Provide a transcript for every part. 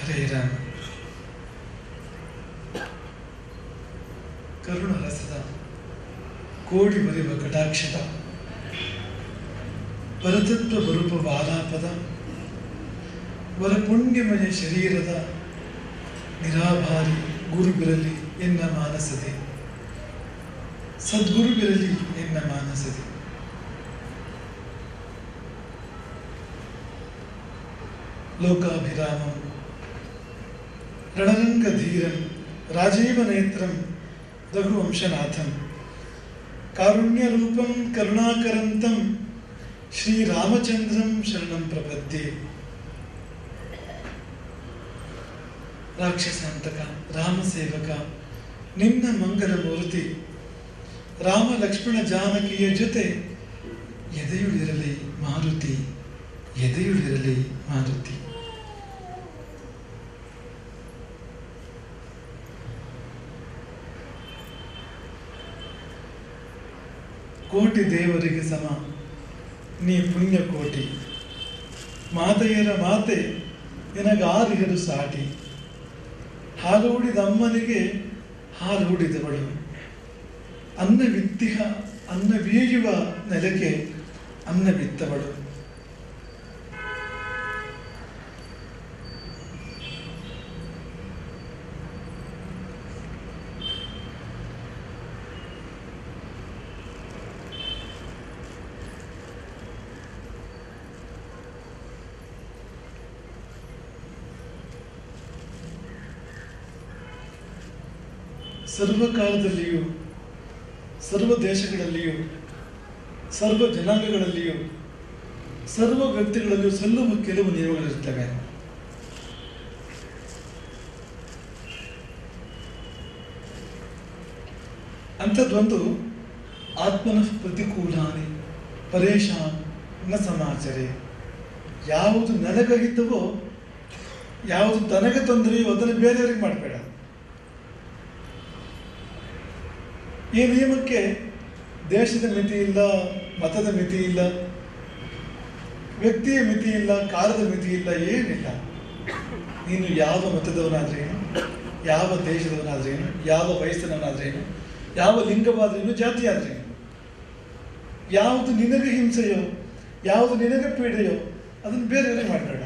ಹರೇ ರಾಮ. ಕರುಣ ರಸದ ಕೋಡಿ ಬರೆಯುವ ಕಟಾಕ್ಷದ ಪರತತ್ವ ಬರುಪವ ಆಲಾಪದ ವರಪುಣ್ಯಮಯ ಶರೀರದ ನಿರಾಭಾರಿ ಗುರುಬಿರಲಿ ಎನ್ನ ಮಾನಸದೆ, ಸದ್ಗುರುಬಿರಲಿ ಎನ್ನ ಮಾನಸದೆ. ಲೋಕಾಭಿರಾಮಂ ರಣರಂಗಧೀರಂ ರಾಜೀವನೇತ್ರಂ ರಘುವಂಶನಾಥಂ ಕಾರುಣ್ಯರೂಪಂ ಕರುಣಾಕರಂತಂ ಶ್ರೀರಾಮಚಂದ್ರಂ ಶರಣಂ ಪ್ರಪದ್ಯೆ. ರಾಕ್ಷಸಾಂತಕ ರಾಮಸೇವಕ ನಿನ್ನ ಮಂಗಲ ಮೂರ್ತಿ ರಾಮ ಲಕ್ಷ್ಮಣ ಜಾನಕಿಯ ಜೊತೆ ಎದೆಯುಳಿರಲಿ ಮಾರುತಿ, ಎದೆಯುಳಿರಲಿ ಮಾರುತಿ. ಕೋಟಿ ದೇವರಿಗೆ ಸಮ ನೀ ಪುಣ್ಯಕೋಟಿ, ಮಾತೆಯರ ಮಾತೆ ನಿನಗಾರಿಹರು ಸಾಟಿ. ಹಾಲೂಡಿದ ಅಮ್ಮನಿಗೆ ಹಾಲೂಡಿದವಳು, ಅನ್ನವಿತ್ತಿಹ ಅನ್ನ ಬೀಯುವ ನೆಲಕ್ಕೆ ಅನ್ನ ಬಿತ್ತವಳು. ಸರ್ವಕಾಲದಲ್ಲಿಯೂ ಸರ್ವ ದೇಶಗಳಲ್ಲಿಯೂ ಸರ್ವ ಜನಾಂಗಗಳಲ್ಲಿಯೂ ಸರ್ವ ವ್ಯಕ್ತಿಗಳಲ್ಲಿಯೂ ಸಲ್ಲುವ ಕೆಲವು ನಿಯಮಗಳಿರ್ತವೆ. ಅಂಥದ್ದೊಂದು ಆತ್ಮನಃ ಪ್ರತಿಕೂಲಾನಿ ಪರೇಶಾನ್ ನ ಸಮಾಚರೆ. ಯಾವುದು ನನಗಹಿತವೋ, ಯಾವುದು ತನಗೆ ತೊಂದರೆಯೋ ಅದನ್ನು ಬೇರೆಯವರಿಗೆ ಮಾಡಬೇಡ. ಈ ನಿಯಮಕ್ಕೆ ದೇಶದ ಮಿತಿ ಇಲ್ಲ, ಮತದ ಮಿತಿ ಇಲ್ಲ, ವ್ಯಕ್ತಿಯ ಮಿತಿ ಇಲ್ಲ, ಕಾಲದ ಮಿತಿ ಇಲ್ಲ, ಏನಿಲ್ಲ. ನೀನು ಯಾವ ಮತದವನಾದ್ರೇನು, ಯಾವ ದೇಶದವನಾದ್ರೇನು, ಯಾವ ವಯಸ್ಸಿನವನಾದ್ರೇನು, ಯಾವ ಲಿಂಗವಾದ್ರೇನು, ಜಾತಿ ಆದ್ರೇನು, ಯಾವುದು ನಿನಗೆ ಹಿಂಸೆಯೋ, ಯಾವುದು ನಿನಗೆ ಪೀಡೆಯೋ ಅದನ್ನು ಬೇರೆಯವರಿಗೆ ಮಾಡಬೇಡ.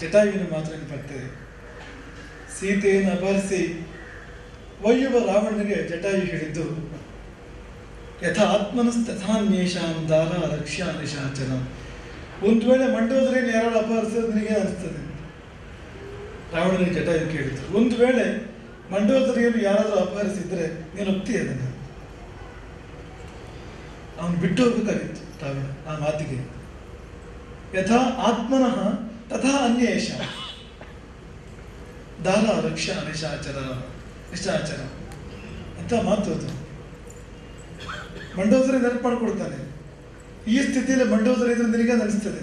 ಜಟಾಯುವಿನ ಮಾತ್ರ ಬರ್ತದೆ. ಸೀತೆಯನ್ನು ಅಪಹರಿಸಿ ಒಯ್ಯುವ ರಾವಣನಿಗೆ ಜಟಾಯು ಹೇಳಿದ್ದು, ಯಥಾ ಆತ್ಮನಸ್ತಥಾನ್ಯೇಷಾಂ ದಾರ ರಕ್ಷ್ಯಾ ನಿಶಾಚನ. ಒಂದು ವೇಳೆ ಮಂಡೋದರಿಯನ್ನು ಯಾರು ಅಪಹರಿಸೋದು ನಿನಗೆ ಅನಿಸ್ತದೆ. ರಾವಣನಿಗೆ ಜಟಾಯು ಕೇಳಿದ್ದು, ಒಂದು ವೇಳೆ ಮಂಡೋದರಿಯನ್ನು ಯಾರಾದರೂ ಅಪಹರಿಸಿದ್ರೆ ನೀನು ಒಪ್ತೀಯ ಅದನ್ನು? ಅವನು ಬಿಟ್ಟು ಹೋಗ್ಬೇಕಾಗಿತ್ತು ರಾವಣ ಆ ಮಾತಿಗೆ. ಯಥಾ ಆತ್ಮನಃ ತಥಾ ಅನ್ಯೇಷ ದಾರ ರಕ್ಷಾ ನಿಶಾಚರ ನಿಶಾಚರ ಅಂತ ಮಾತು ಅದು. ಮಂಡೋದರಿ ನೆನಪು ಮಾಡಿಕೊಡ್ತಾನೆ. ಈ ಸ್ಥಿತಿಯಲ್ಲಿ ಮಂಡೋದರಿ ಇದ್ರೆ ನಿನಗೆ ಅನಿಸ್ತದೆ.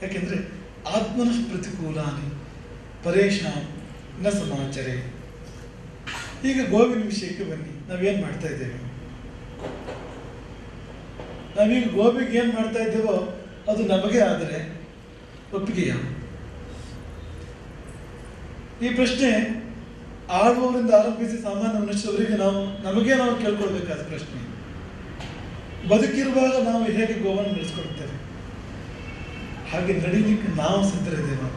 ಯಾಕೆಂದ್ರೆ ಆತ್ಮನಃ ಪ್ರತಿಕೂಲಾನಿ ಪರೇಶಾನ್ ನ ಸಮಾಚರೆ. ಈಗ ಗೋವಿನ ವಿಷಯಕ್ಕೆ ಬನ್ನಿ. ನಾವೇನ್ ಮಾಡ್ತಾ ಇದ್ದೇವೆ? ನಾವೀಗ ಗೋವಿಗೆ ಏನ್ ಮಾಡ್ತಾ ಇದ್ದೇವೋ ಅದು ನಮಗೆ ಆದರೆ ಒಪ್ಪಿಗೆಯ? ಈ ಪ್ರಶ್ನೆ ಆಳುವವರಿಂದ ಆರಂಭಿಸಿ ಸಾಮಾನ್ಯ ಮನುಷ್ಯರವರಿಗೆ ನಮಗೆ ನಾವು ಕೇಳ್ಕೊಳ್ಬೇಕಾದ ಪ್ರಶ್ನೆ. ಬದುಕಿರುವಾಗ ನಾವು ಹೇಗೆ ಗೋವನ್ನು ನಡೆಸ್ಕೊಳ್ತೇವೆ, ಹಾಗೆ ನಡೀಲಿಕ್ಕೆ ನಾವು ಸಿದ್ಧರಿದ್ದೇವೆ.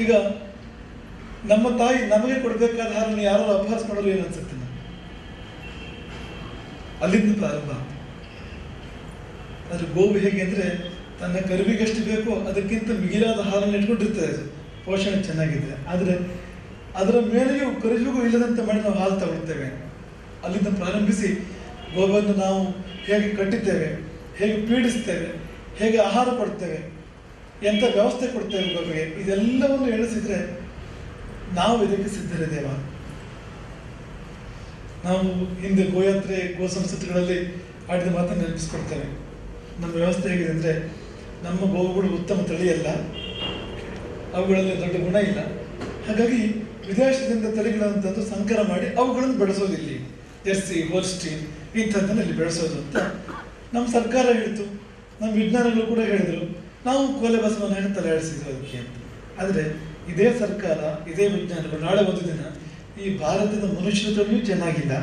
ಈಗ ನಮ್ಮ ತಾಯಿ ನಮಗೆ ಕೊಡಬೇಕಾದ ಹಾರನ್ನು ಯಾರೋ ಅಪಹರಿಸ್ಕೊಂಡ್ರು ಏನು ಅನ್ಸುತ್ತೆ? ಅಲ್ಲಿಂದ ಪ್ರಾರಂಭ. ಆದ್ರೆ ಗೋವು ಹೇಗೆ ಅಂದ್ರೆ ತನ್ನ ಕರುವಿಗೆಷ್ಟು ಬೇಕೋ ಅದಕ್ಕಿಂತ ಮಿಗಿಲಾದ ಹಾಲನ್ನು ಇಟ್ಕೊಂಡಿರ್ತದೆ. ಅದು ಪೋಷಣೆ ಚೆನ್ನಾಗಿದೆ. ಆದರೆ ಅದರ ಮೇಲೆಯೂ ಕರುವಿಗೂ ಇಲ್ಲದಂತೆ ಮಾಡಿ ನಾವು ಹಾಲು ತಗೊಳ್ತೇವೆ. ಅಲ್ಲಿಂದ ಪ್ರಾರಂಭಿಸಿ ಗೋವನ್ನು ನಾವು ಹೇಗೆ ಕಟ್ಟುತ್ತೇವೆ, ಹೇಗೆ ಪೀಡಿಸ್ತೇವೆ, ಹೇಗೆ ಆಹಾರ ಕೊಡ್ತೇವೆ, ಎಂಥ ವ್ಯವಸ್ಥೆ ಕೊಡ್ತೇವೆ ಗೋವಿಗೆ, ಇದೆಲ್ಲವನ್ನು ಎಣಿಸಿದ್ರೆ ನಾವು ಇದಕ್ಕೆ ಸಿದ್ಧರಿದ್ದೇವ? ನಾವು ಹಿಂದೆ ಗೋಯಾತ್ರೆ ಗೋ ಸಂಸ್ಕೃತಿಗಳಲ್ಲಿ ಆಡಿದ ಮಾತನ್ನು ನೆನಪಿಸ್ಕೊಡ್ತೇವೆ. ನಮ್ಮ ವ್ಯವಸ್ಥೆ ಹೇಗಿದೆ ಅಂದರೆ, ನಮ್ಮ ಗೋವುಗಳು ಉತ್ತಮ ತಳಿಯಲ್ಲ, ಅವುಗಳಲ್ಲಿ ದೊಡ್ಡ ಗುಣ ಇಲ್ಲ. ಹಾಗಾಗಿ ವಿದೇಶದಿಂದ ತಳಿಗಳಂತಂದು ಸಂಕರ ಮಾಡಿ ಅವುಗಳನ್ನು ಬೆಳೆಸೋದಿಲ್ಲಿ. ಜೆರ್ಸಿ, ಹೋಲ್ಸ್ಟೀನ್ ಇಂಥದ್ದನ್ನು ಇಲ್ಲಿ ಬೆಳೆಸೋದು ಅಂತ ನಮ್ಮ ಸರ್ಕಾರ ಹೇಳಿತು, ನಮ್ಮ ವಿಜ್ಞಾನಿಗಳು ಕೂಡ ಹೇಳಿದರು. ನಾವು ಕೋಲೆ ಬಸವನ ತಲೆ ಆಡಿಸಿದ್ರು ಅದಕ್ಕೆ ಅಂತ. ಆದರೆ ಇದೇ ಸರ್ಕಾರ, ಇದೇ ವಿಜ್ಞಾನಿಗಳು ನಾಳೆ ಒಂದು ದಿನ ಈ ಭಾರತದ ಮನುಷ್ಯತ್ವವೂ ಚೆನ್ನಾಗಿಲ್ಲ,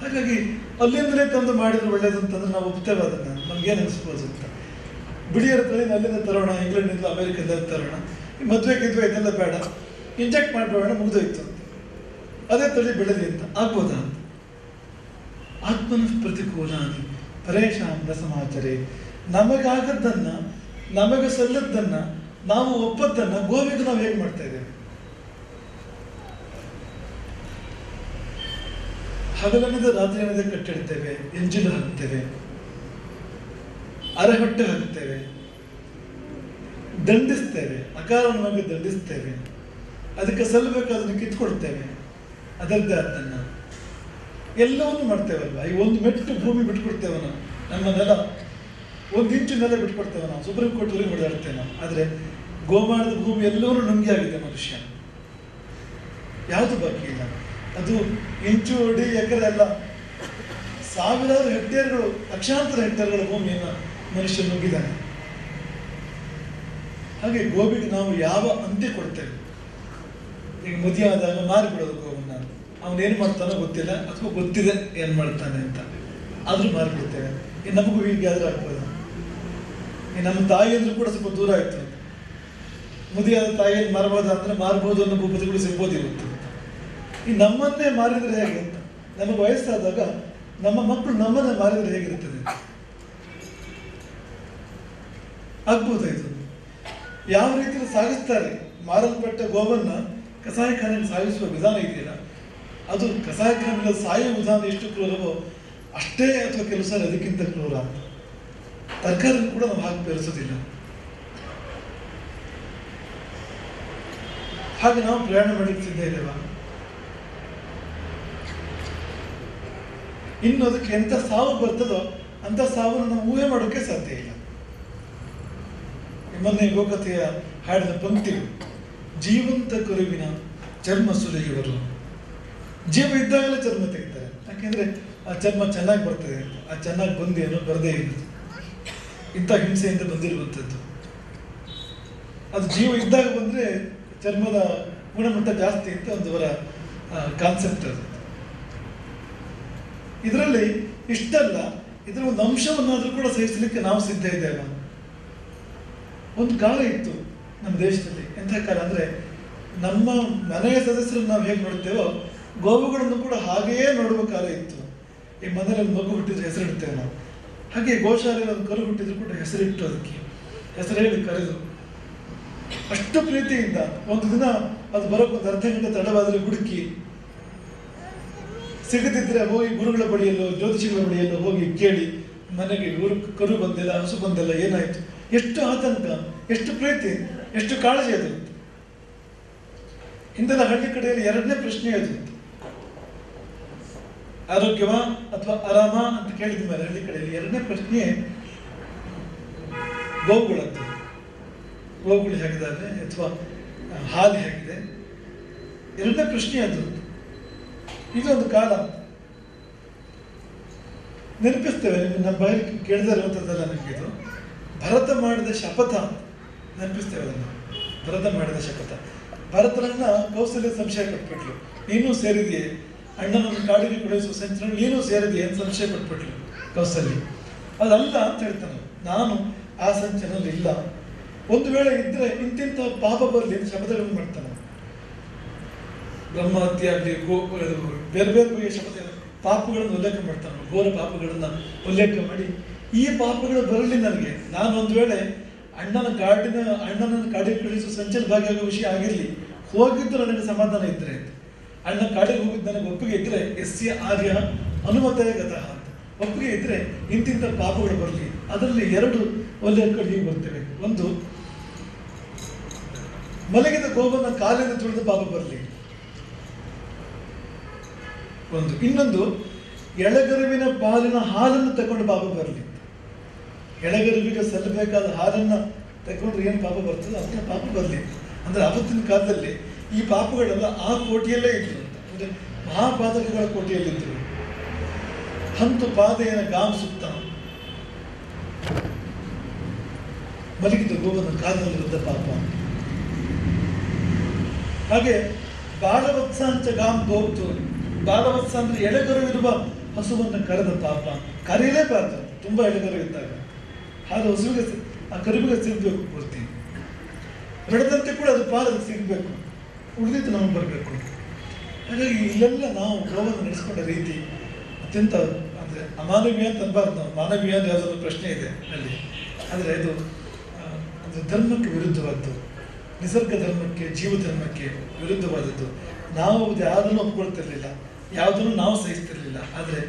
ಹಾಗಾಗಿ ಅಲ್ಲಿಂದಲೇ ತಂದು ಮಾಡಿದ್ರು ಒಳ್ಳೇದು ಅಂತಂದ್ರೆ ನಾವು ಒಪ್ತೇವೆ. ಅದನ್ನು ನಮ್ಗೇನು ಅನಿಸ್ಬೋದು ಅಂತ. ಬಿಳಿಯರ ತಳಿನ ಅಲ್ಲಿಂದ ತರೋಣ, ಇಂಗ್ಲೆಂಡಿಂದ ಅಮೇರಿಕದಿಂದ ತರೋಣ, ಈ ಮದುವೆ ಗಿದ್ವೆ ಇದೆಲ್ಲ ಬೇಡ, ಇಂಜೆಕ್ಟ್ ಮಾಡಿಬಿಡೋಣ, ಮುಗಿದೋಯ್ತು ಅಂತ. ಅದೇ ತಳಿ ಬೆಳೆದಿ ಅಂತ ಆಗ್ಬೋದಾ ಅಂತ. ಆತ್ಮನ ಪ್ರತಿಕೂಲ ಪರೇಶಾಂ ನ ಸಮಾಚಾರೇ. ನಮಗಾಗದ್ದನ್ನು, ನಮಗೆ ಸಲ್ಲದ್ದನ್ನು, ನಾವು ಒಪ್ಪದ್ದನ್ನು ಗೋವಿಗೆ ನಾವು ಹೇಗೆ ಮಾಡ್ತಾ ಇದ್ದೇವೆ? ಹಗಲನ್ನದ ರಾತ್ರಿ ಅನ್ನೋದೇ ಕಟ್ಟಿಡ್ತೇವೆ, ಎಂಜಿಲು ಹಾಕ್ತೇವೆ, ಅರೆಹೊಟ್ಟೆ ಹಾಕ್ತೇವೆ, ದಂಡಿಸ್ತೇವೆ, ಅಕಾರಣವಾಗಿ ದಂಡಿಸ್ತೇವೆ, ಅದಕ್ಕೆ ಸಲ್ಲಬೇಕಾದನ್ನು ಕಿತ್ಕೊಡ್ತೇವೆ, ಅದರದ್ದೇ ಅದನ್ನು ಎಲ್ಲವನ್ನೂ ಮಾಡ್ತೇವಲ್ವ. ಈ ಒಂದು ಮೆಟ್ಟು ಭೂಮಿ ಬಿಟ್ಕೊಡ್ತೇವೆ ನಾವು, ನಮ್ಮ ನೆಲ 1 ಇಂಚು ನೆಲ ಬಿಟ್ಕೊಡ್ತೇವೆ ನಾವು, ಸುಪ್ರೀಂ ಕೋರ್ಟ್ವರೆಗೆ ಓಡಾಡ್ತೇವೆ ನಾವು. ಆದರೆ ಗೋಮಾಳದ ಭೂಮಿ ಎಲ್ಲವನ್ನೂ ನುಂಗಿ ಆಗಿದೆ ಮನುಷ್ಯ, ಯಾವುದು ಬಾಕಿ ಇಲ್ಲ. ಅದು ಇಂಚು ಅಡಿ ಎಕರೆ ಅಲ್ಲ, ಸಾವಿರಾರು ಹೆಕ್ಟೇರ್ಗಳು, ಲಕ್ಷಾಂತರ ಹೆಕ್ಟೇರ್ಗಳ ಭೂಮಿಯನ್ನು ಮನುಷ್ಯ ನುಗ್ಗಿದ್ದಾನೆ. ಹಾಗೆ ಗೋವಿಗೆ ನಾವು ಯಾವ ಅಂತ್ಯ ಕೊಡ್ತೇವೆ? ಈಗ ಮದುವೆ ಆದಾಗ ಮಾರಿಬಿಡೋದು ಗೋವನ್ನ, ಅವನೇನು ಮಾಡ್ತಾನೋ ಗೊತ್ತಿಲ್ಲ, ಅಥವಾ ಗೊತ್ತಿದೆ ಏನು ಮಾಡ್ತಾನೆ ಅಂತ, ಆದರೂ ಮಾರಿಬಿಡ್ತೇವೆ. ಈ ನಮಗೂ ಹೀಗೆ ಆದರೂ ಆಗ್ಬೋದು. ಈ ನಮ್ಮ ತಾಯಿ ಅಂದ್ರೂ ಕೂಡ ಸ್ವಲ್ಪ ದೂರ ಆಯ್ತು. ಮದುವೆ ಆದ ತಾಯಿಯನ್ನು ಮಾರಬಹುದು ಅಂದ್ರೆ ಮಾರಬಹುದು ಅನ್ನೋ ಭೂಪತಿಗಳು ಸಿಗ್ಬೋದು ಇವತ್ತು. ಈ ನಮ್ಮನ್ನೇ ಮಾರಿದರೆ ಹೇಗೆ ಅಂತ, ನಮಗೆ ವಯಸ್ಸಾದಾಗ ನಮ್ಮ ಮಕ್ಕಳು ನಮ್ಮನ್ನೇ ಮಾರಿದರೆ ಹೇಗಿರುತ್ತದೆ? ಆಗ್ಬೋದಾ ಇದು? ಯಾವ ರೀತಿಯಲ್ಲಿ ಸಾಗಿಸ್ತಾರೆ? ಮಾರಲ್ಪಟ್ಟ ಗೋವನ್ನ ಕಸಾಯಿಖಾನೆಗೆ ಸಾಗಿಸುವ ವಿಧಾನ ಇದೆಯಲ್ಲ, ಅದು ಕಸಾಯಿಖಾನೆಗಳ ಸಾಯುವ ವಿಧಾನ ಎಷ್ಟು ಕ್ರೂರವೋ ಅಷ್ಟೇ, ಅಥವಾ ಕೆಲಸ ಅದಕ್ಕಿಂತ ಕ್ರೂರ ಅಂತ. ತರಕಾರಿ ಕೂಡ ನಾವು ಹಾಕಿ ಬೆರೆಸೋದಿಲ್ಲ. ಹಾಗೆ ನಾವು ಪ್ರಯಾಣ ಮಾಡಲಿಕ್ಕೆ ಸಿದ್ಧ ಇದ್ದೇವಾ? ಇನ್ನು ಅದಕ್ಕೆ ಎಂಥ ಸಾವು ಬರ್ತದೋ ಅಂಥ ಸಾವನ್ನು ನಾವು ಊಹೆ ಮಾಡೋಕ್ಕೆ ಸಾಧ್ಯ ಇಲ್ಲ. ಮೊನ್ನೆ ಗೋಕಥೆಯ ಹಾಡಿದ ಪಂಕ್ತಿಗಳು, ಜೀವಂತ ಕರುವಿನ ಚರ್ಮ ಸುಲಿಯುವರು. ಜೀವ ಇದ್ದಾಗಲೇ ಚರ್ಮ ತೆಗಿತಾರೆ, ಯಾಕೆಂದ್ರೆ ಆ ಚರ್ಮ ಚೆನ್ನಾಗಿ ಬರ್ತದೆ ಅಂತ. ಆ ಚೆನ್ನಾಗಿ ಬಂದೇನೋ ಬರದೇ ಇರೋದು, ಇಂಥ ಹಿಂಸೆಯಿಂದ ಬಂದಿರುವಂಥದ್ದು. ಅದು ಜೀವ ಇದ್ದಾಗ ಬಂದರೆ ಚರ್ಮದ ಗುಣಮಟ್ಟ ಜಾಸ್ತಿ ಅಂತ ಒಂದವರ ಕಾನ್ಸೆಪ್ಟ್. ಅದು ಇದರಲ್ಲಿ ಇಷ್ಟಲ್ಲ, ಇದರ ಒಂದು ಅಂಶವನ್ನಾದರೂ ಕೂಡ ಸಹಿಸಲಿಕ್ಕೆ ನಾವು ಸಿದ್ಧ ಇದ್ದೇವೆ. ಒಂದು ಕಾಲ ಇತ್ತು ನಮ್ಮ ದೇಶದಲ್ಲಿ, ಎಂಥ ಕಾಲ ಅಂದರೆ ನಮ್ಮ ಮನೆಯ ಸದಸ್ಯರನ್ನು ನಾವು ಹೇಗೆ ನೋಡ್ತೇವೋ ಗೋವುಗಳನ್ನು ಕೂಡ ಹಾಗೆಯೇ ನೋಡುವ ಕಾಲ ಇತ್ತು. ಈ ಮನೆಯಲ್ಲಿ ಮಗು ಹುಟ್ಟಿದ್ರೆ ಹೆಸರಿಡ್ತೇವೆ ನಾವು, ಹಾಗೆ ಗೋಶಾಲೆಯಲ್ಲಿ ಒಂದು ಕರು ಹುಟ್ಟಿದ್ರು ಕೂಡ ಹೆಸರಿಟ್ಟು ಅದಕ್ಕೆ ಹೆಸರು ಹೇಳಿ ಕರೆದು ಅಷ್ಟು ಪ್ರೀತಿಯಿಂದ ಒಂದು ದಿನ ಅದು ಬರೋಕ್ಕೊಂದು ಅರ್ಧ ಗಂಟೆ ತಡವಾದರೆ ಹುಡುಕಿ ಸಿಗದಿದ್ರೆ ಹೋಗಿ ಗುರುಗಳ ಬಳಿಯಲ್ಲೋ ಜ್ಯೋತಿಷಿಗಳ ಬಳಿಯಲ್ಲೋ ಹೋಗಿ ಕೇಳಿ ಮನೆಗೆ ಕರು ಬಂದಿಲ್ಲ, ಹಸು ಬಂದಿಲ್ಲ, ಏನಾಯ್ತು, ಎಷ್ಟು ಆತಂಕ, ಎಷ್ಟು ಪ್ರೀತಿ, ಎಷ್ಟು ಕಾಳಜಿ ಅದು. ಹಿಂದೆಲ್ಲ ಹಳ್ಳಿ ಕಡೆಯಲ್ಲಿ 2ನೇ ಪ್ರಶ್ನೆ ಅದು, ಆರೋಗ್ಯವಾ ಅಥವಾ ಆರಾಮ ಅಂತ ಕೇಳಿದ ಮೇಲೆ ಹಳ್ಳಿ ಕಡೆಯಲ್ಲಿ 2ನೇ ಪ್ರಶ್ನೆ ಗೋವುಗಳದ್ದು. ಗೋವುಗಳು ಹೇಗಿದ್ದಾರೆ ಅಥವಾ ಹಾಲು ಹೇಗಿದೆ, 2ನೇ ಪ್ರಶ್ನೆ ಅದು. ಇದೊಂದು ಕಾಲ ನೆನಪಿಸ್ತೇವೆ. ನಮ್ಮ ಬಾಯಿ ಕೇಳದೇ ಇರುವಂಥದ್ದೆಲ್ಲ ನಮಗೆ ಇದು ಭರತ ಮಾಡಿದ ಶಪಥ ನೆನಪಿಸ್ತೇವೆ. ಅದನ್ನು ಭರತ ಮಾಡಿದ ಶಪಥ. ಭರತನನ್ನ ಕೌಸಲ್ಯ ಸಂಶಯ ಪಟ್ಬಿಟ್ಲು, ನೀನು ಸೇರಿದೆಯೇ, ಅಣ್ಣನನ್ನು ಕಾಡಿಗೆ ಕಳುಹಿಸುವ ಸಂಚಲನ ನೀನು ಸೇರಿದೆಯೇ ಅಂತ ಸಂಶಯ ಪಟ್ಬಿಟ್ಲು ಕೌಸಲ್ಯ. ಅದಲ್ಲ ಅಂತ ಹೇಳ್ತಾನೆ, ನಾನು ಆ ಸಂಚಲನ ಇಲ್ಲ, ಒಂದು ವೇಳೆ ಇದ್ರೆ ಇಂತಿಂಥ ಪಾಪ ಬರಲಿ ಅಂತ ಶಪಥಗಳನ್ನು ಮಾಡ್ತಾನೆ. ಬ್ರಹ್ಮಹತ್ಯೆ ಆಗಲಿ, ಬೇರೆ ಬೇರೆ ಬಗೆಯ ಶಪಥ ಪಾಪಗಳನ್ನು ಉಲ್ಲೇಖ ಮಾಡ್ತಾನೆ, ಘೋರ ಪಾಪಗಳನ್ನು ಉಲ್ಲೇಖ ಮಾಡಿ ಈ ಪಾಪಗಳು ಬರಲಿ ನನಗೆ, ನಾನು ಒಂದು ವೇಳೆ ಅಣ್ಣನನ್ನು ಕಾಡಿಗೆ ಕಳಿಸುವ ಸಂಚಲನ ಭಾಗಿಯಾಗುವ ವಿಷಯ ಆಗಿರಲಿ, ಹೋಗಿದ್ದು ನನಗೆ ಸಮಾಧಾನ ಇದ್ರೆ ಅಂತ. ಅಣ್ಣ ಕಾಡಿಗೆ ಹೋಗಿದ್ದು ನನಗೆ ಒಪ್ಪಿಗೆ ಇದ್ರೆ ಯಸ್ಯ ಆರ್ಯ ಅನುಮತೇ ಗತಃ ಅಂತ ಒಪ್ಪಿಗೆ ಇದ್ರೆ ಇಂತಿಂಥ ಪಾಪಗಳು ಬರಲಿ. ಅದರಲ್ಲಿ 2 ಉಲ್ಲೇಖಗಳು ಹೀಗೆ ಬರ್ತವೆ. ಒಂದು, ಮಲಗಿದ ಗೋವನ್ನು ಕಾಲಿಂದ ತುಳಿದ ಪಾಪ ಬರಲಿ ಒಂದು. ಇನ್ನೊಂದು, ಎಳೆಗರುವಿನ ಪಾಲಿನ ಹಾಲನ್ನು ತಗೊಂಡು ಪಾಪ ಬರಲಿ. ಎಳೆಗರುವಿಗೆ ಸಲ್ಲಬೇಕಾದ ಹಾಲನ್ನು ತಗೊಂಡ್ರೆ ಏನು ಪಾಪ ಬರ್ತದೆ ಅದನ್ನ ಪಾಪ ಬರಲಿ. ಅಂದ್ರೆ ಅವತ್ತಿನ ಕಾಲದಲ್ಲಿ ಈ ಪಾಪಗಳೆಲ್ಲ ಆ ಕೋಟಿಯಲ್ಲೇ ಇದ್ರು ಅಂತ, ಅಂದ್ರೆ ಮಹಾಪಾತಕಗಳ ಕೋಟಿಯಲ್ಲಿದ್ದರು. ಹಂತು ಪಾದೇನ ಗಾಂ ಸುತ್ತನ ಮಲಗಿದ ಗೋವನ್ನು ಕಾಲಿನಲ್ಲಿದ್ದ ಪಾಪ. ಹಾಗೆ ಬಾಲವತ್ಸ ಅಂತ ಗಾಂ ಗೋಪ್ತು, ಬಾಲವತ್ಸ ಅಂದ್ರೆ ಎಳೆಗರುವಿರುವ ಹಸುವನ್ನು ಕರೆದ ಪಾಪ. ಕರೆಯಲೇಬಾರ್ದು ತುಂಬಾ ಎಳೆಗರು ಇದ್ದಾಗ, ಹಾಗೆ ಹಸುವಿಗೆ ಆ ಕರುವಿಗೆ ಸಿಗಬೇಕು ಪೂರ್ತಿ. ಬೆಳೆದಂತೆ ಕೂಡ ಅದು ಪಾಲಕ್ಕೆ ಸಿಗಬೇಕು, ಉಳಿದಿದ್ದು ನಮಗೆ ಬರಬೇಕು. ಹಾಗಾಗಿ ಇಲ್ಲೆಲ್ಲ ನಾವು ಗೋವನ್ನು ನಡೆಸ್ಕೊಂಡ ರೀತಿ ಅತ್ಯಂತ ಅಂದರೆ ಅಮಾನವೀಯ ಅಂತ ಅನ್ಬಾರ್ದು ನಾವು. ಮಾನವೀಯ ಅಂದ್ರೆ ಯಾವುದೊಂದು ಪ್ರಶ್ನೆ ಇದೆ ಅಲ್ಲಿ, ಆದರೆ ಅದು ಧರ್ಮಕ್ಕೆ ವಿರುದ್ಧವಾದ್ದು, ನಿಸರ್ಗ ಧರ್ಮಕ್ಕೆ, ಜೀವ ಧರ್ಮಕ್ಕೆ ವಿರುದ್ಧವಾದದ್ದು. ನಾವು ಅದು ಯಾವುದನ್ನು ಒಪ್ಕೊಳ್ತಿರ್ಲಿಲ್ಲ, ಯಾವುದನ್ನು ನಾವು ಸಹಿಸ್ತಿರ್ಲಿಲ್ಲ, ಆದರೆ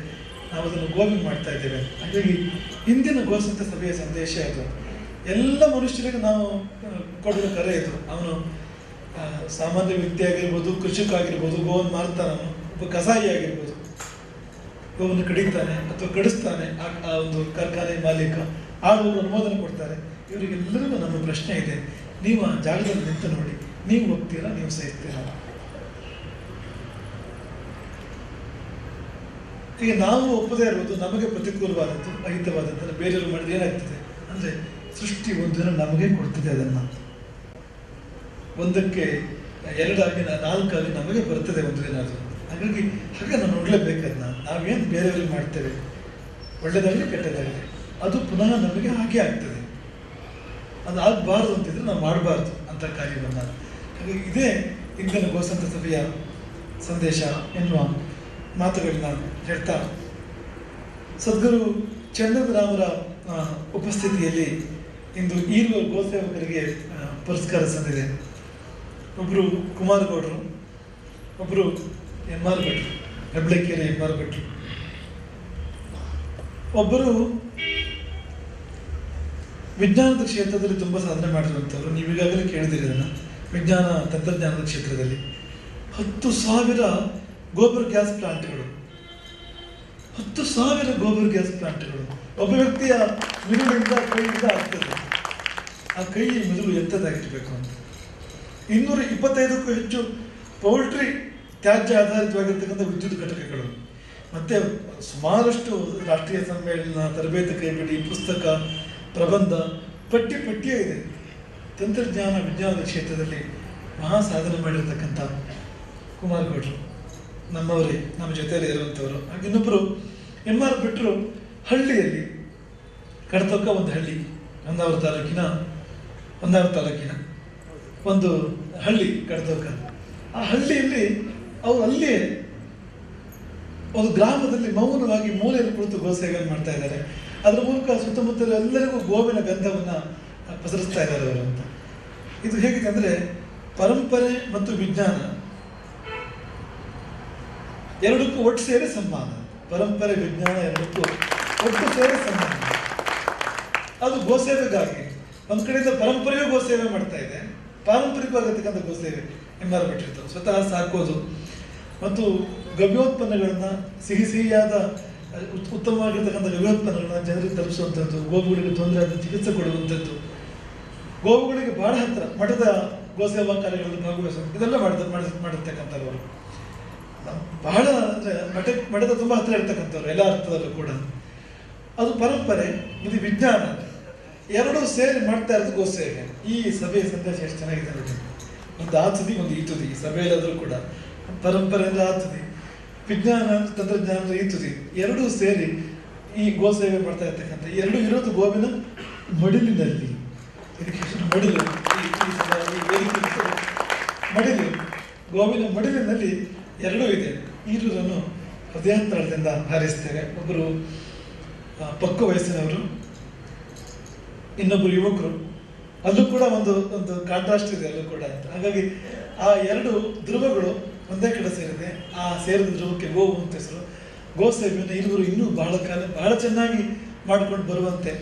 ನಾವು ಅದನ್ನು ಗೋವಿ ಮಾಡ್ತಾ ಇದ್ದೇವೆ. ಹಾಗಾಗಿ ಇಂದಿನ ಗೋಸಂತ ಸಭೆಯ ಸಂದೇಶ ಅದು. ಎಲ್ಲ ಮನುಷ್ಯರಿಗೆ ನಾವು ಕೊಡುವ ಕರೆ ಇದು. ಅವನು ಸಾಮಾನ್ಯ ವ್ಯಕ್ತಿ ಆಗಿರ್ಬೋದು, ಕೃಷಿಕ ಆಗಿರ್ಬೋದು, ಗೋವನ್ನು ಮಾರ್ತಾನವನು, ಒಬ್ಬ ಕಸಾಯಿ ಆಗಿರ್ಬೋದು, ಗೋವನ್ನು ಕಡಿತಾನೆ ಅಥವಾ ಕಡಿಸ್ತಾನೆ, ಆ ಒಂದು ಕಾರ್ಖಾನೆ ಮಾಲೀಕ, ಆಳುವರು ಅನುಮೋದನೆ ಕೊಡ್ತಾರೆ. ಇವರಿಗೆಲ್ಲರಿಗೂ ನಮ್ಮ ಪ್ರಶ್ನೆ ಇದೆ, ನೀವು ಆ ಜಾಗದಲ್ಲಿ ನಿಂತು ನೋಡಿ, ನೀವು ಹೋಗ್ತೀರಾ, ನೀವು ಸಹಿಸ್ತೀರಾ? ಈಗ ನಾವು ಒಪ್ಪದೇ ಇರುವುದು ನಮಗೆ ಪ್ರತಿಕೂಲವಾದದ್ದು, ಅಹಿತವಾದದ್ದನ್ನು ಬೇರೆಯವರು ಮಾಡಿದ್ರೆ ಏನಾಗ್ತದೆ ಅಂದರೆ ಸೃಷ್ಟಿ ಒಂದನ್ನು ನಮಗೆ ಕೊಡ್ತದೆ. ಅದನ್ನು ಒಂದಕ್ಕೆ ಎರಡಾಗಿ ನಾಲ್ಕಾಗಿ ನಮಗೆ ಬರ್ತದೆ ಒಂದು ದಿನ ಅದು. ಹಾಗಾಗಿ ಹಾಗೆ ನಾವು ನೋಡಲೇಬೇಕು ಅದನ್ನ. ನಾವೇನು ಬೇರೆಯವ್ರಿಗೆ ಮಾಡ್ತೇವೆ, ಒಳ್ಳೆಯದಾಗಲಿ ಕೆಟ್ಟದಾಗಲಿ, ಅದು ಪುನಃ ನಮಗೆ ಹಾಗೆ ಆಗ್ತದೆ. ಅದು ಆಗಬಾರ್ದು ಅಂತಿದ್ರೆ ನಾವು ಮಾಡಬಾರ್ದು ಅಂತ ಕಾರ್ಯವನ್ನು. ಹಾಗಾಗಿ ಇದೇ ಇಂದಿನ ಗೋಸಂತ ಸಭೆಯ ಸಂದೇಶ ಎನ್ನುವ ಮಾತುಗಳನ್ನ ಹೇಳ್ತಾ, ಸದ್ಗುರು ಚನ್ನದರಾಮರ ಉಪಸ್ಥಿತಿಯಲ್ಲಿ ಇಂದು ಈರುವ ಗೋಸೇವಕರಿಗೆ ಪುರಸ್ಕಾರ ಸಂದಿದೆ. ಒಬ್ಬರು ಕುಮಾರಗೌಡರು, ಒಬ್ಬರು ಎಂ.ಆರ್. ಭಟ್ರು, ಹೆಬ್ಳಕೆರೆ ಎಂ.ಆರ್. ಭಟ್ರು, ಒಬ್ಬರು ವಿಜ್ಞಾನದ ಕ್ಷೇತ್ರದಲ್ಲಿ ತುಂಬ ಸಾಧನೆ ಮಾಡಿರುವಂಥವ್ರು. ನೀವು ಈಗಾಗಲೇ ಕೇಳಿದಿರಿ ಅದನ್ನು. ವಿಜ್ಞಾನ ತಂತ್ರಜ್ಞಾನದ ಕ್ಷೇತ್ರದಲ್ಲಿ 10,000 ಗೋಬರ್ ಗ್ಯಾಸ್ ಪ್ಲಾಂಟ್ಗಳು, 10,000 ಗೋಬರ್ ಗ್ಯಾಸ್ ಪ್ಲಾಂಟ್ಗಳು ಒಬ್ಬ ವ್ಯಕ್ತಿಯ ಮಿರುಳಿಂದ ಕೈಯಿಂದ ಆಗ್ತದೆ. ಆ ಕೈ ಮಿರುಳು ಎಂಥದ್ದಾಗಿರ್ಬೇಕು ಅಂತ. 225ಕ್ಕೂ ಹೆಚ್ಚು ಪೌಲ್ಟ್ರಿ ತ್ಯಾಜ್ಯ ಆಧಾರಿತವಾಗಿರ್ತಕ್ಕಂಥ ವಿದ್ಯುತ್ ಘಟಕಗಳು, ಮತ್ತೆ ಸುಮಾರಷ್ಟು ರಾಷ್ಟ್ರೀಯ ಸಮ್ಮೇಳನ, ತರಬೇತಿ ಕೈಪಿಡಿ, ಪುಸ್ತಕ, ಪ್ರಬಂಧ, ಪಟ್ಟಿಯೇ ಇದೆ. ತಂತ್ರಜ್ಞಾನ ವಿಜ್ಞಾನದ ಕ್ಷೇತ್ರದಲ್ಲಿ ಮಹಾ ಸಾಧನೆ ಮಾಡಿರ್ತಕ್ಕಂಥ ಕುಮಾರಗೌಡರು ನಮ್ಮವರೇ, ನಮ್ಮ ಜೊತೆಯಲ್ಲಿ ಇರುವಂಥವರು. ಹಾಗೆ ಇನ್ನೊಬ್ಬರು ಎಂ.ಆರ್. ಭಟ್ರು ಹಳ್ಳಿಯಲ್ಲಿ, ಕಡತೊಕ್ಕ ಒಂದು ಹಳ್ಳಿ, ಹೊನ್ನಾವರ ತಾಲೂಕಿನ ಒಂದು ಹಳ್ಳಿ ಕಡತೊಕ್ಕ. ಆ ಹಳ್ಳಿಯಲ್ಲಿ ಅವರು ಅಲ್ಲಿಯೇ ಒಂದು ಗ್ರಾಮದಲ್ಲಿ ಮೌನವಾಗಿ ಮೂಲೆಯಲ್ಲಿ ಕುಳಿತು ಗೋಸೇವೆಯನ್ನು ಮಾಡ್ತಾ ಇದ್ದಾರೆ. ಅದರ ಮೂಲಕ ಸುತ್ತಮುತ್ತಲ ಎಲ್ಲರಿಗೂ ಗೋವಿನ ಗಂಧವನ್ನು ಪಸರಿಸ್ತಾ ಇದ್ದಾರೆ ಅವರು ಅಂತ. ಇದು ಹೇಗಿದೆ ಅಂದರೆ ಪರಂಪರೆ ಮತ್ತು ವಿಜ್ಞಾನ ಎರಡಕ್ಕೂ ಒಟ್ಟು ಸೇರಿ ಸಮ್ಮಾನ. ಪರಂಪರೆ ವಿಜ್ಞಾನ ಎರಡಕ್ಕೂ ಒಟ್ಟು ಸೇರಿ ಸಮ್ಮಾನ. ಅದು ಗೋಸೇವೆಗಾಗಿ ಒಂದು ಕಡೆಯಿಂದ ಪರಂಪರೆಯೂ ಗೋಸೇವೆ ಮಾಡ್ತಾ ಇದೆ, ಪಾರಂಪರಿಕವಾಗಿರ್ತಕ್ಕಂಥ ಗೋಸೇವೆ ಎಂ.ಆರ್. ಭಟ್ರು ಸ್ವತಃ ಸಾಕೋದು ಮತ್ತು ಗವ್ಯೋತ್ಪನ್ನಗಳನ್ನು, ಸಿಹಿಯಾದ ಉತ್ತಮವಾಗಿರ್ತಕ್ಕಂಥ ಗವ್ಯೋತ್ಪನ್ನಗಳನ್ನ ಜನರಿಗೆ ತಲುಪಿಸುವಂಥದ್ದು, ಗೋವುಗಳಿಗೆ ತೊಂದರೆ ಆದ ಚಿಕಿತ್ಸೆ ಕೊಡುವಂಥದ್ದು, ಗೋವುಗಳಿಗೆ ಬಹಳ ಹತ್ತಿರ ಮಠದ ಗೋಸೇವಾ ಕಾರ್ಯಗಳಲ್ಲಿ ಭಾಗವಹಿಸುವಂಥ ಇದೆಲ್ಲ ಮಾಡಿರ್ತಕ್ಕಂಥವ್ರು. ಬಹಳ ಅಂದರೆ ಮಠದ ತುಂಬ ಹತ್ತಿರ ಇರ್ತಕ್ಕಂಥವ್ರು ಎಲ್ಲ ಅರ್ಥದಲ್ಲೂ ಕೂಡ. ಅದು ಪರಂಪರೆ, ಇದು ವಿಜ್ಞಾನ, ಎರಡೂ ಸೇರಿ ಮಾಡ್ತಾ ಇರೋದು ಗೋಸೇವೆ. ಈ ಸಭೆಯ ಸಂದೇಶ ಎಷ್ಟು ಚೆನ್ನಾಗಿದೆ ನೋಡಿ. ಒಂದು ಆ ತುದಿ, ಒಂದು ಈ ತುದಿ. ಈ ಸಭೆಯಲ್ಲಾದರೂ ಕೂಡ ಪರಂಪರೆ ಅಂದರೆ ಆ ತುದಿ, ವಿಜ್ಞಾನ ತಂತ್ರಜ್ಞಾನ ಅಂದರೆ ಈ ತುದಿ, ಎರಡೂ ಸೇರಿ ಈ ಗೋಸೇವೆ ಮಾಡ್ತಾ ಇರ್ತಕ್ಕಂಥ. ಎರಡೂ ಇರೋದು ಗೋವಿನ ಮಡಿಲಿನಲ್ಲಿ. ಇದಕ್ಕೆ ಮಡಿಲು, ಮಡಿಲು, ಗೋವಿನ ಮಡಿಲಿನಲ್ಲಿ ಎರಡೂ ಇದೆ. ಈರುರನ್ನು ಹೃದಯಾಂತರದಿಂದ ಹಾರೈಸ್ತೇವೆ. ಒಬ್ಬರು ಪಕ್ವ ವಯಸ್ಸಿನವರು, ಇನ್ನೊಬ್ಬರು ಯುವಕರು. ಅಲ್ಲೂ ಕೂಡ ಒಂದು ಕಾಂಟ್ರಾಸ್ಟ್ ಇದೆ ಅಲ್ಲೂ ಕೂಡ ಅಂತ. ಹಾಗಾಗಿ ಆ ಎರಡು ಧ್ರುವಗಳು ಒಂದೇ ಕಡೆ ಸೇರಿದೆ. ಆ ಸೇರಿದ ಧ್ರುವಕ್ಕೆ ಗೋವು ಅಂತ ಹೆಸರು. ಗೋಸೇವೆಯನ್ನು ಇರುವರು ಇನ್ನೂ ಬಹಳ ಚೆನ್ನಾಗಿ ಮಾಡಿಕೊಂಡು ಬರುವಂತೆ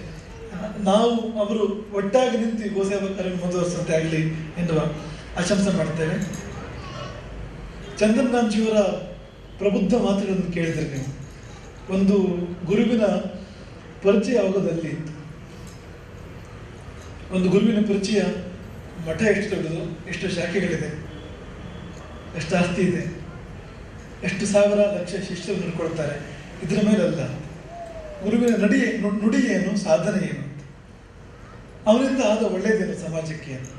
ನಾವು ಅವರು ಒಟ್ಟಾಗಿ ನಿಂತು ಗೋಸೇವಾ ಕಾರ್ಯ ಮುಂದುವರಿಸಂತೆ ಆಗಲಿ ಎನ್ನುವ ಆಶಂಸೆ ಮಾಡ್ತೇವೆ. ಚಂದ್ರನಾಥ್ಜಿಯವರ ಪ್ರಬುದ್ಧ ಮಾತುಗಳನ್ನು ಕೇಳಿದ್ರೆ ನೀವು, ಒಂದು ಗುರುವಿನ ಪರಿಚಯ ಆಗೋದಲ್ಲಿ, ಒಂದು ಗುರುವಿನ ಪರಿಚಯ, ಮಠ ಎಷ್ಟು ದೊಡ್ಡದು, ಎಷ್ಟು ಶಾಖೆಗಳಿದೆ, ಎಷ್ಟು ಆಸ್ತಿ ಇದೆ, ಎಷ್ಟು ಸಾವಿರ ಲಕ್ಷ ಶಿಷ್ಯರು ನಡ್ಕೊಳ್ತಾರೆ, ಇದರ ಮೇಲಲ್ಲ. ಗುರುವಿನ ನುಡಿ ಏನು, ಸಾಧನೆ ಏನು ಅಂತ, ಅವರಿಂದ ಆದ ಒಳ್ಳೆಯದೇನು ಸಮಾಜಕ್ಕೆ ಅಂತ,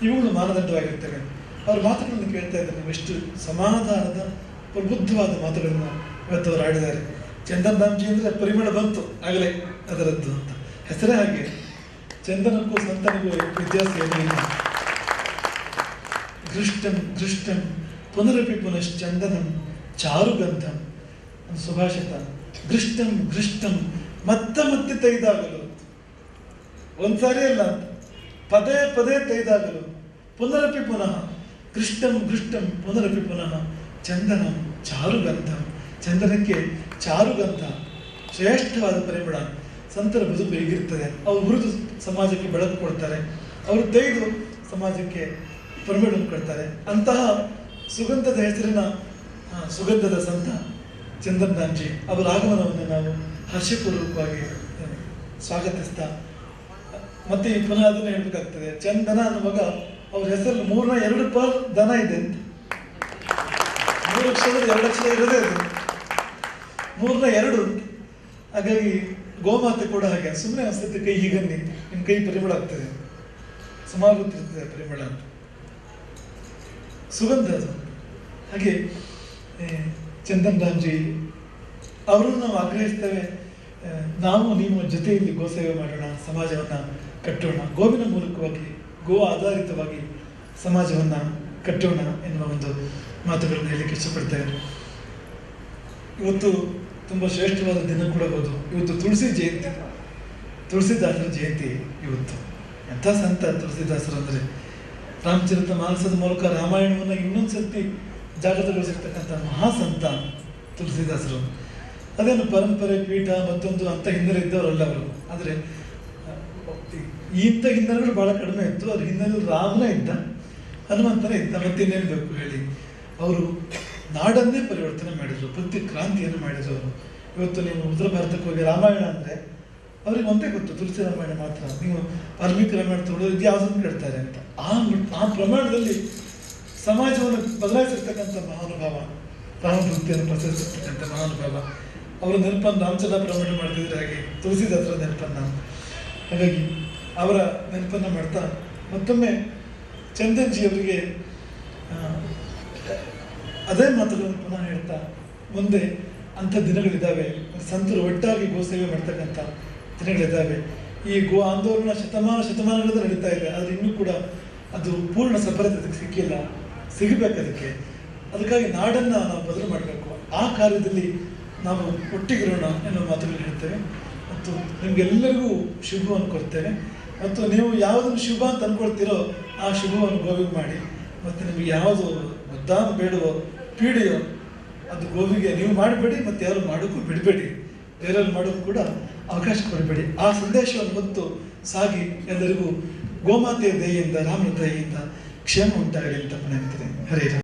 ಇವುಗಳು ಮಾನದಂಡವಾಗಿರ್ತವೆ. ಅವ್ರ ಮಾತುಗಳನ್ನು ಕೇಳ್ತಾ ಇದ್ದಾರೆ. ನೀವು ಎಷ್ಟು ಸಮಾಧಾನದ ಪ್ರಬುದ್ಧವಾದ ಮಾತುಗಳನ್ನು ಇವತ್ತು ಅವರು ಆಡಿದ್ದಾರೆ. ಚಂದನ್ ರಾಮ್ಜಿ ಅಂದರೆ ಪರಿಮಳ ಬಂತು ಆಗಲೇ ಅದರದ್ದು ಅಂತ, ಹೆಸರೇ ಹಾಗೆ. ಚಂದನಕ್ಕೂ ಸಂತನಿಗೂ ವ್ಯತ್ಯಾಸ ಏನಿಲ್ಲ. ದೃಷ್ಟಂ ದೃಷ್ಟಂ ಪುನರಪಿ ಪುನಶ್ಚಂದನಂ ಚಾರುಗಂಧಂ ಒಂದು ಸುಭಾಷಿತ. ದೃಷ್ಟಂ ದೃಷ್ಟಂ ಮತ್ತೆ ತೈದಾಗಲು, ಒಂದ್ಸಾರಿ ಅಲ್ಲ ಅಂತ, ಪದೇ ಪದೇ ತೈದಾಗಲು. ಪುನರಪಿ ಪುನಃ ದೃಷ್ಟಂ ದೃಷ್ಟಂ ಪುನರಪಿ ಪುನಃ ಚಂದನಂ ಚಾರುಗಂಧಂ. ಚಂದನಕ್ಕೆ ಚಾರುಗಂಧ, ಶ್ರೇಷ್ಠವಾದ ಪರಿಮಳ. ಸಂತರ ಬದುಕು ಹೇಗಿರ್ತದೆ, ಅವರು ಹುರಿದು ಸಮಾಜಕ್ಕೆ ಬೆಳಕು ಕೊಡ್ತಾರೆ, ಅವರು ತೆಗೆದು ಸಮಾಜಕ್ಕೆ ಪರಿಮಳವನ್ನು ಕೊಡ್ತಾರೆ. ಅಂತಹ ಸುಗಂಧದ ಹೆಸರಿನ ಸುಗಂಧದ ಸಂತ ಚಂದನ್ ರಾಮ್ಜಿ ಅವರ ಆಗಮನವನ್ನು ನಾವು ಹರ್ಷಪೂರ್ವಕವಾಗಿ ಸ್ವಾಗತಿಸ್ತಾ, ಮತ್ತೆ ಪುನಃ ಅದನ್ನು ಹೇಳ್ಬೇಕಾಗ್ತದೆ. ಚಂದನ ಅನ್ನುವಾಗ ಅವ್ರ ಹೆಸರಲ್ಲಿ 2 ಪಾಲ್ ದನ ಇದೆ ಅಂತ. 3 ಅಕ್ಷರದ 2 ಅಕ್ಷರ ಇರೋದೇ ಅದು, 2 ಹಾಗಾಗಿ ಗೋಮಾತೆ ಕೂಡ ಹಾಗೆ. ಸುಮ್ಮನೆ ಅನ್ಸುತ್ತೆ ಕೈ ಹೀಗನ್ನಿ, ನಿಮ್ಮ ಕೈ ಪರಿಮಳ ಆಗ್ತದೆ, ಸುಮಾರು ಗೊತ್ತಿರ್ತದೆ ಪರಿಮಳ ಅಂತ, ಸುಗಂಧ ಅದು. ಹಾಗೆ ಚಂದನ್ ರಾಮ್ಜಿ ಅವರನ್ನು ನಾವು ಆಗ್ರಹಿಸ್ತೇವೆ. ನಾವು ನೀವು ಜೊತೆಯಲ್ಲಿ ಗೋಸೇವೆ ಮಾಡೋಣ, ಸಮಾಜವನ್ನು ಕಟ್ಟೋಣ, ಗೋವಿನ ಮೂಲಕವಾಗಿ, ಗೋ ಆಧಾರಿತವಾಗಿ ಸಮಾಜವನ್ನು ಕಟ್ಟೋಣ ಎನ್ನುವ ಒಂದು ಮಾತುಗಳನ್ನು ಹೇಳಲಿಕ್ಕೆ ಇಷ್ಟಪಡ್ತೇವೆ. ಇವತ್ತು ತುಂಬ ಶ್ರೇಷ್ಠವಾದ ದಿನ ಕೂಡ ಹೌದು. ಇವತ್ತು ತುಳಸಿ ಜಯಂತಿ, ತುಳಸಿದಾಸರ ಜಯಂತಿ ಇವತ್ತು. ಎಂಥ ಸಂತ ತುಳಸಿದಾಸರು ಅಂದರೆ, ರಾಮಚರಿತ ಮಾನಸದ ಮೂಲಕ ರಾಮಾಯಣವನ್ನು ಇನ್ನೊಂದ್ಸರ್ತಿ ಜಾಗೃತಗೊಳಿಸಿರ್ತಕ್ಕಂಥ ಮಹಾಸಂತ ತುಳಸಿದಾಸರು. ಅದೇನು ಪರಂಪರೆ, ಪೀಠ ಮತ್ತೊಂದು ಅಂತ ಹಿನ್ನೆಲೆ ಇದ್ದವರಲ್ಲ ಅವರು. ಆದರೆ ಇಂಥ ಹಿನ್ನೆಲೆಗಳು ಬಹಳ ಕಡಿಮೆ ಇತ್ತು. ಅದ್ರ ಹಿನ್ನೆಲೆ ರಾಮನೇ ಇದ್ದ, ಹನುಮಂತನೇ ಇದ್ದ, ಮತ್ತಿನ್ನೇನು ಬೇಕು ಹೇಳಿ. ಅವರು ನಾಡನ್ನೇ ಪರಿವರ್ತನೆ ಮಾಡಿದರು, ಪ್ರತಿ ಕ್ರಾಂತಿಯನ್ನು ಮಾಡಿದರು ಅವರು. ಇವತ್ತು ನೀವು ಉತ್ತರ ಭಾರತಕ್ಕೆ ಹೋಗಿ ರಾಮಾಯಣ ಅಂದರೆ ಅವ್ರಿಗೆ ಒಂದೇ ಗೊತ್ತು, ತುಳಸಿ ರಾಮಾಯಣ ಮಾತ್ರ. ನೀವು ವಾಲ್ಮೀಕಿ ರಾಮಾಯಣ ತಗೊಳ್ಳೋದು ಇದು ಯಾವುದನ್ನು ಕೇಳ್ತಾರೆ ಅಂತ. ಆ ಪ್ರಮಾಣದಲ್ಲಿ ಸಮಾಜವನ್ನು ಬದಲಾಯಿಸಿರ್ತಕ್ಕಂಥ ಮಹಾನುಭಾವ, ರಾಮಭಕ್ತಿಯನ್ನು ಪ್ರಚರಿಸಿರ್ತಕ್ಕಂಥ ಮಹಾನುಭಾವ. ಅವರ ನೆನಪನ್ನು ರಾಮಚಂದ್ರ ಪ್ರಮಾಣ ಮಾಡ್ತಿದ್ರೆ ಹಾಗೆ ತುಳಸಿದಾಸರ ನೆನಪನ್ನು. ಹಾಗಾಗಿ ಅವರ ನೆನಪನ್ನು ಮಾಡ್ತಾ ಮತ್ತೊಮ್ಮೆ ಚಂದನ್ಜಿ ಅವರಿಗೆ ಅದೇ ಮಾತುಗಳನ್ನು ಪುನಃ ಹೇಳ್ತಾ, ಮುಂದೆ ಅಂಥ ದಿನಗಳಿದ್ದಾವೆ. ಸಂತರು ಒಟ್ಟಾಗಿ ಗೋಸೇವೆ ಮಾಡ್ತಕ್ಕಂಥ ದಿನಗಳಿದ್ದಾವೆ. ಈ ಗೋ ಆಂದೋಲನ ಶತಮಾನಗಳಿಂದ ನಡೀತಾ ಇದೆ. ಆದರೆ ಇನ್ನೂ ಕೂಡ ಅದು ಪೂರ್ಣ ಸಫಲತೆ ಸಿಕ್ಕಿಲ್ಲ, ಸಿಗಬೇಕು ಅದಕ್ಕೆ. ಅದಕ್ಕಾಗಿ ನಾಡನ್ನು ನಾವು ಬದಲು ಮಾಡಬೇಕು. ಆ ಕಾರ್ಯದಲ್ಲಿ ನಾವು ಒಟ್ಟಿಗಿರೋಣ ಎನ್ನುವ ಮಾತುಗಳು ಹೇಳ್ತೇವೆ. ಮತ್ತು ನಿಮಗೆಲ್ಲರಿಗೂ ಶುಭವನ್ನು ಕೊಡ್ತೇವೆ. ಮತ್ತು ನೀವು ಯಾವುದನ್ನು ಶುಭ ಅಂತ ಅಂದ್ಕೊಳ್ತೀರೋ ಆ ಶುಭವನ್ನು ಗೋವಿಗೆ ಮಾಡಿ. ಮತ್ತು ನಿಮಗೆ ಯಾವುದು ಮುದ್ದಾನ ಬೇಡವೋ, ಪೀಡೆಯೋ ಅದು ಗೋವಿಗೆ ನೀವು ಮಾಡಬೇಡಿ, ಮತ್ತು ಯಾರು ಮಾಡೋಕ್ಕೂ ಬಿಡಬೇಡಿ, ಬೇರೆಯವ್ರು ಮಾಡೋಕ್ಕೂ ಕೂಡ ಅವಕಾಶ ಕೊಡಬೇಡಿ. ಆ ಸಂದೇಶವನ್ನು ಹೊತ್ತು ಸಾಗಿ ಎಲ್ಲರಿಗೂ ಗೋಮಾತೆಯ ದಯೆಯಿಂದ, ರಾಮನ ದಯೆಯಿಂದ ಕ್ಷೇಮ ಉಂಟಾಗಲಿ ಅಂತ ಮನೆ ಹರೇ ರಾಮ.